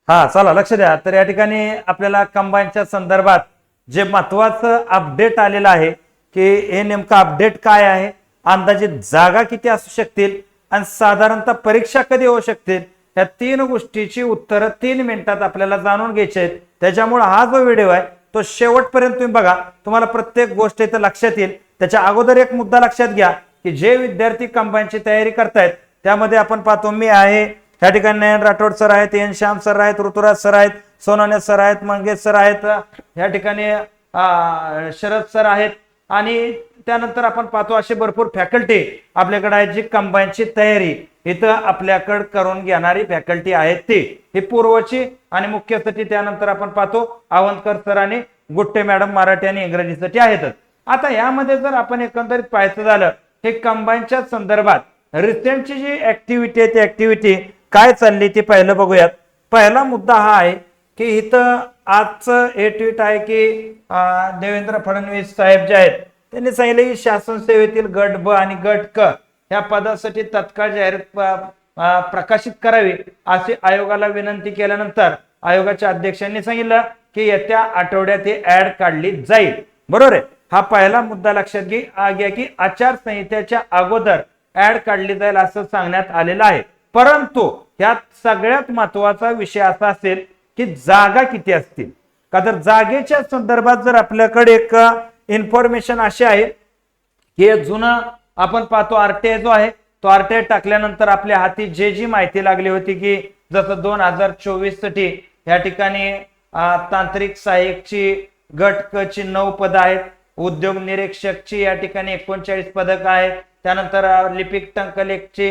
हा चला लक्ष द्या. तर या ठिकाणी आपल्याला कंबाईनच्या संदर्भात जे महत्वाचं अपडेट आलेलं आहे की हे नेमकं अपडेट काय आहे, अंदाजित जागा किती असू शकतील आणि साधारणतः परीक्षा कधी होऊ शकतील, या तीन गोष्टीची उत्तरं 3 मिनिटात आपल्याला जाणून घ्यायची आहेत. त्याच्यामुळे हा जो व्हिडिओ आहे तो शेवटपर्यंत तुम्ही बघा, तुम्हाला प्रत्येक गोष्ट इथं लक्षात येईल. त्याच्या अगोदर एक मुद्दा लक्षात घ्या की जे विद्यार्थी कंबाईनची तयारी करतायत त्यामध्ये आपण पाहतो मी आहे, या ठिकाणी नयन राठोड सर आहेत, एन श्याम सर आहेत, ऋतुराज सर आहेत, सोनाने सर आहेत, मंगेश सर आहेत, या ठिकाणी शरद सर आहेत आणि त्यानंतर आपण पाहतो असे भरपूर फॅकल्टी आपल्याकडे आहेत जी कंबाईनची तयारी इथं आपल्याकडे करून घेणारी फॅकल्टी आहेत. ती ही पूर्वची आणि मुख्यसाठी. त्यानंतर आपण पाहतो आवंतकर सर आणि गुट्टे मॅडम मराठी आणि इंग्रजीसाठी आहेतच. आता यामध्ये जर आपण एकंदरीत पाहायचं झालं हे कंबाईनच्या संदर्भात रिसेंटची जी ऍक्टिव्हिटी आहे ती ऍक्टिव्हिटी काय चालली ती पहिलं बघूयात. पहिला मुद्दा हा आहे की इथं आजचं हे ट्विट आहे की देवेंद्र फडणवीस साहेब जे आहेत त्यांनी सांगितलं की शासन सेवेतील गट ब आणि गट क या पदासाठी तत्काळ जाहिरात प्रकाशित करावी अशी आयोगाला विनंती केल्यानंतर आयोगाच्या अध्यक्षांनी सांगितलं की येत्या आठवड्यात ही ऍड काढली जाईल. बरोबर आहे. हा पहिला मुद्दा लक्षात घ्या की आचारसंहितेच्या अगोदर ऍड काढली जाईल असं सांगण्यात आलेलं आहे. परंतु यात सगळ्यात महत्वाचा विषय असा असेल की जागा किती असतील का. तर जागेच्या संदर्भात जर आपल्याकडे एक इन्फॉर्मेशन अशी आहे की जुना आपण पाहतो आरटीआय जो आहे तो आरटीआय टाकल्यानंतर आपल्या हाती जी माहिती लागली होती की जसं 2024 साठी या ठिकाणी तांत्रिक सहाय्यकची गट क ची 9 पदं आहेत, उद्योग निरीक्षकची या ठिकाणी 39 पदक आहेत, त्यानंतर लिपिक टंकलेखची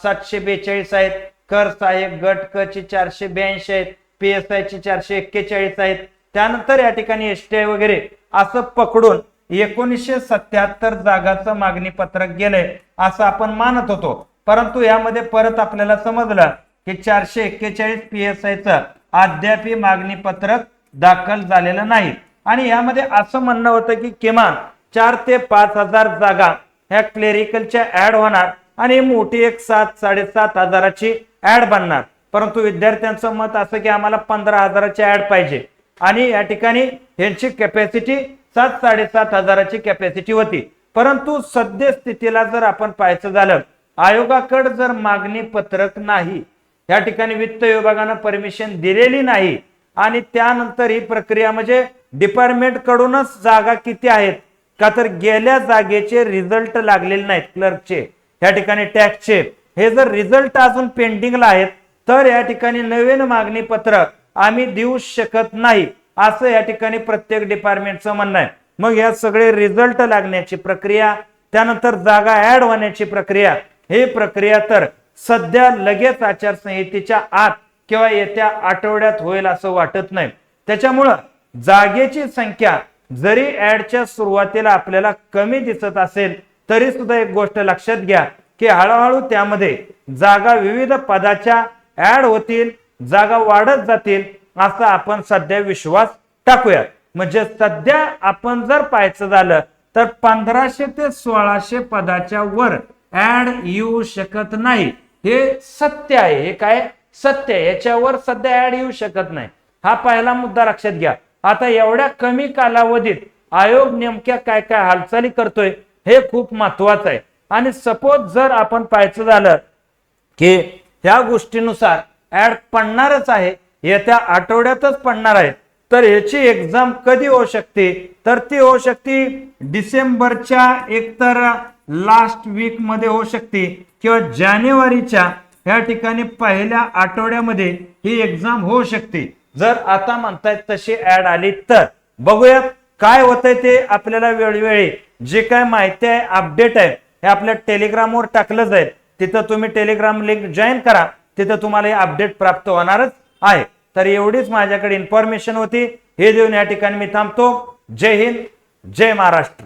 742 आहेत, कर सहाय्यक गट क ची 482 आहेत, पीएसआय ची 441 आहेत, त्यानंतर या ठिकाणी एसटीआय वगैरे असं पकडून 1977 जागाचं मागणी पत्रक गेलंय असं आपण मानत होतो. परंतु यामध्ये परत आपल्याला समजलं की 441 पीएसआयचं अद्याप मागणी पत्रक दाखल झालेलं नाही आणि यामध्ये असं म्हणणं होतं की किमान 4 ते 5 हजार जागा ह्या क्लेरिकलच्या ऍड होणार आणि मोठी एक 7-7.5 हजाराची ऍड बनणार. परंतु विद्यार्थ्यांचं मत असं की आम्हाला 15 हजाराची ऍड पाहिजे आणि या ठिकाणी यांची कॅपॅसिटी 7-7.5 हजाराची कॅपॅसिटी होती. परंतु सद्य स्थितीला जर आपण पाहायचं झालं आयोगाकडे जर मागणी पत्रक नाही, या ठिकाणी वित्त विभागानं परमिशन दिलेली नाही आणि त्यानंतर ही प्रक्रिया म्हणजे डिपार्टमेंट कडूनच जागा किती आहेत का तर गेल्या जागेचे रिझल्ट लागलेले नाहीत क्लर्कचे, या ठिकाणी टॅक्सचे, हे जर रिझल्ट अजून पेंडिंगला आहेत तर या ठिकाणी नवीन मागणी पत्रक आम्ही देऊ शकत नाही असं या ठिकाणी प्रत्येक डिपार्टमेंटचं म्हणणं आहे. मग या सगळे रिझल्ट लागण्याची प्रक्रिया, त्यानंतर जागा ऍड होण्याची प्रक्रिया, ही प्रक्रिया तर सध्या लगेच आचारसंहितेच्या आत किंवा येत्या आठवड्यात होईल असं वाटत नाही. त्याच्यामुळं जागेची संख्या जरी ऍडच्या सुरुवातीला आपल्याला कमी दिसत असेल तरी सुद्धा एक गोष्ट लक्षात घ्या की हळूहळू त्यामध्ये जागा विविध पदाच्या ऍड होतील, जागा वाढत जातील असा आपण सध्या विश्वास टाकूया. म्हणजे सध्या आपण जर पाहायचं झालं तर 1500 ते 1600 पदाच्या वर ऍड येऊ शकत नाही. हे सत्य आहे. हे काय सत्य आहे, याच्यावर सध्या ऍड येऊ शकत नाही. हा पहिला मुद्दा लक्षात घ्या. आता एवढ्या कमी कालावधीत आयोग नेमक्या काय काय हालचाली करतोय हे खूप महत्वाचं आहे. आणि सपोज जर आपण पाहायचं झालं की ह्या गोष्टीनुसार ऍड पडणारच आहे, येत्या आठवड्यातच पडणार आहे, तर याची एक्झाम कधी होऊ शकते तर ती होऊ शकते डिसेंबरच्या एकतर लास्ट वीक मध्ये होऊ शकते किंवा जानेवारीच्या या ठिकाणी पहिल्या आठवड्यामध्ये ही एक्झाम होऊ शकते. जर आता म्हणतायत तशी ऍड आली तर बघूयात काय होतंय ते. आपल्याला वेळोवेळी जे काय माहिती आहे अपडेट आहे हे आपल्या टेलिग्रामवर टाकलं जाईल. तिथं तुम्ही टेलिग्राम लिंक जॉईन करा, तिथं तुम्हाला हे अपडेट प्राप्त होणारच आहे. तर एवढीच माझ्याकडे इन्फॉर्मेशन होती. हे देऊन या ठिकाणी मी थांबतो. जय हिंद, जय महाराष्ट्र.